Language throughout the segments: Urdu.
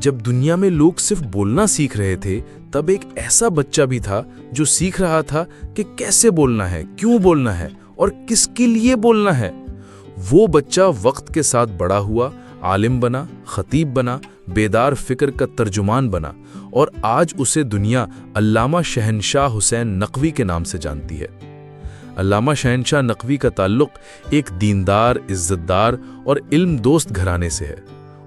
جب دنیا میں لوگ صرف بولنا سیکھ رہے تھے، تب ایک ایسا بچہ بھی تھا جو سیکھ رہا تھا کہ کیسے بولنا ہے، کیوں بولنا ہے اور کس کے لیے بولنا ہے۔ وہ بچہ وقت کے ساتھ بڑا ہوا، عالم بنا، خطیب بنا، بیدار فکر کا ترجمان بنا، اور آج اسے دنیا علامہ شہنشاہ حسین نقوی کے نام سے جانتی ہے۔ علامہ شہنشاہ نقوی کا تعلق ایک دیندار، عزت دار اور علم دوست گھرانے سے ہے۔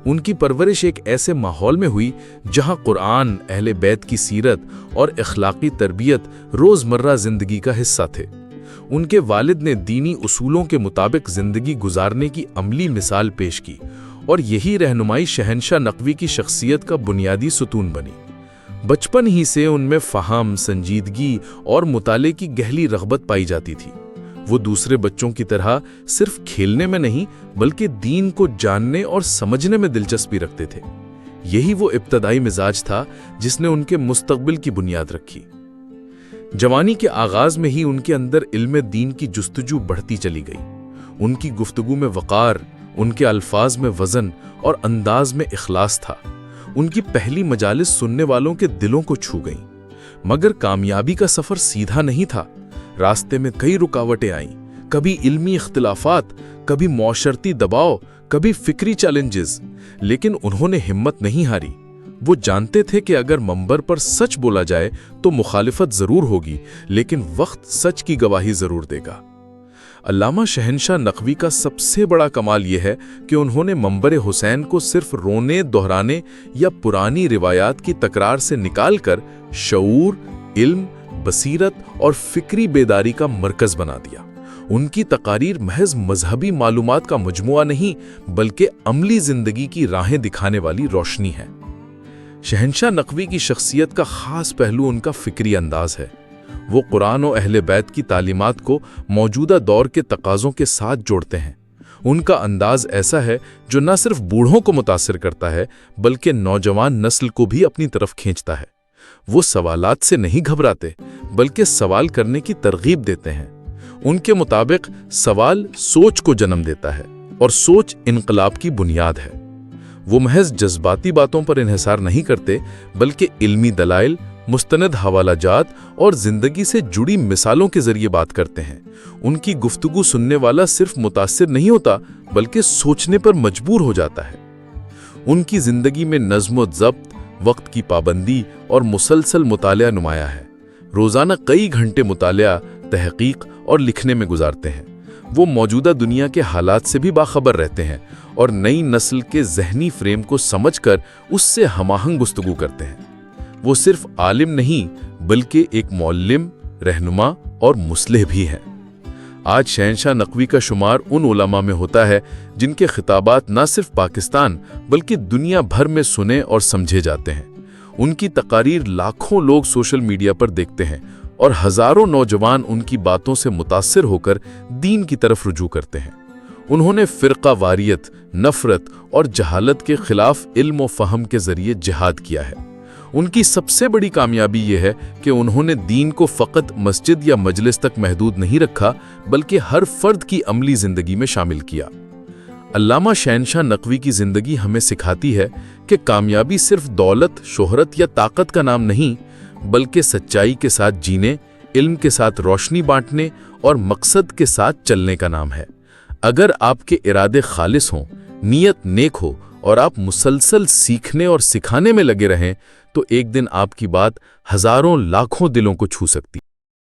ان کی پرورش ایک ایسے ماحول میں ہوئی جہاں قرآن، اہل بیت کی سیرت اور اخلاقی تربیت روزمرہ زندگی کا حصہ تھے۔ ان کے والد نے دینی اصولوں کے مطابق زندگی گزارنے کی عملی مثال پیش کی، اور یہی رہنمائی شہنشاہ نقوی کی شخصیت کا بنیادی ستون بنی۔ بچپن ہی سے ان میں فہم، سنجیدگی اور مطالعے کی گہری رغبت پائی جاتی تھی۔ وہ دوسرے بچوں کی طرح صرف کھیلنے میں نہیں بلکہ دین کو جاننے اور سمجھنے میں دلچسپی رکھتے تھے۔ یہی وہ ابتدائی مزاج تھا جس نے ان کے مستقبل کی بنیاد رکھی۔ جوانی کے آغاز میں ہی ان کے اندر علم دین کی جستجو بڑھتی چلی گئی۔ ان کی گفتگو میں وقار، ان کے الفاظ میں وزن اور انداز میں اخلاص تھا۔ ان کی پہلی مجالس سننے والوں کے دلوں کو چھو گئیں۔ مگر کامیابی کا سفر سیدھا نہیں تھا۔ راستے میں کئی رکاوٹیں آئیں، کبھی علمی اختلافات، کبھی معاشرتی دباؤ، کبھی فکری چیلنجز، لیکن انہوں نے ہمت نہیں ہاری۔ وہ جانتے تھے کہ اگر منبر پر سچ بولا جائے تو مخالفت ضرور ہوگی، لیکن وقت سچ کی گواہی ضرور دے گا۔ علامہ شہنشاہ نقوی کا سب سے بڑا کمال یہ ہے کہ انہوں نے منبر حسین کو صرف رونے، دہرانے یا پرانی روایات کی تکرار سے نکال کر شعور، علم، بصیرت اور فکری بیداری کا مرکز بنا دیا۔ ان کی تقاریر محض مذہبی معلومات کا مجموعہ نہیں بلکہ عملی زندگی کی راہیں دکھانے والی روشنی ہے۔ شہنشاہ نقوی کی شخصیت کا خاص پہلو ان کا فکری انداز ہے۔ وہ قرآن و اہل بیت کی تعلیمات کو موجودہ دور کے تقاضوں کے ساتھ جوڑتے ہیں۔ ان کا انداز ایسا ہے جو نہ صرف بوڑھوں کو متاثر کرتا ہے بلکہ نوجوان نسل کو بھی اپنی طرف کھینچتا ہے۔ وہ سوالات سے نہیں گھبراتے بلکہ سوال کرنے کی ترغیب دیتے ہیں۔ ان کے مطابق سوال سوچ کو جنم دیتا ہے اور سوچ انقلاب کی بنیاد ہے۔ وہ محض جذباتی باتوں پر انحصار نہیں کرتے بلکہ علمی دلائل، مستند حوالہ جات اور زندگی سے جڑی مثالوں کے ذریعے بات کرتے ہیں۔ ان کی گفتگو سننے والا صرف متاثر نہیں ہوتا بلکہ سوچنے پر مجبور ہو جاتا ہے۔ ان کی زندگی میں نظم و ضبط، وقت کی پابندی اور مسلسل مطالعہ نمایاں ہے۔ روزانہ کئی گھنٹے مطالعہ، تحقیق اور لکھنے میں گزارتے ہیں۔ وہ موجودہ دنیا کے حالات سے بھی باخبر رہتے ہیں اور نئی نسل کے ذہنی فریم کو سمجھ کر اس سے ہم آہنگ گفتگو کرتے ہیں۔ وہ صرف عالم نہیں بلکہ ایک معلم، رہنما اور مصلح بھی ہیں۔ آج شہنشاہ نقوی کا شمار ان علماء میں ہوتا ہے جن کے خطابات نہ صرف پاکستان بلکہ دنیا بھر میں سنے اور سمجھے جاتے ہیں۔ ان کی تقاریر لاکھوں لوگ سوشل میڈیا پر دیکھتے ہیں اور ہزاروں نوجوان ان کی باتوں سے متاثر ہو کر دین کی طرف رجوع کرتے ہیں۔ انہوں نے فرقہ واریت، نفرت اور جہالت کے خلاف علم و فہم کے ذریعے جہاد کیا ہے۔ ان کی سب سے بڑی کامیابی یہ ہے کہ انہوں نے دین کو فقط مسجد یا مجلس تک محدود نہیں رکھا بلکہ ہر فرد کی عملی زندگی میں شامل کیا۔ علامہ شہنشاہ نقوی کی زندگی ہمیں سکھاتی ہے کہ کامیابی صرف دولت، شہرت یا طاقت کا نام نہیں بلکہ سچائی کے ساتھ جینے، علم کے ساتھ روشنی بانٹنے اور مقصد کے ساتھ چلنے کا نام ہے۔ اگر آپ کے ارادے خالص ہوں، نیت نیک ہو اور آپ مسلسل سیکھنے اور سکھانے میں لگے رہیں تو ایک دن آپ کی بات ہزاروں لاکھوں دلوں کو چھو سکتی ہے۔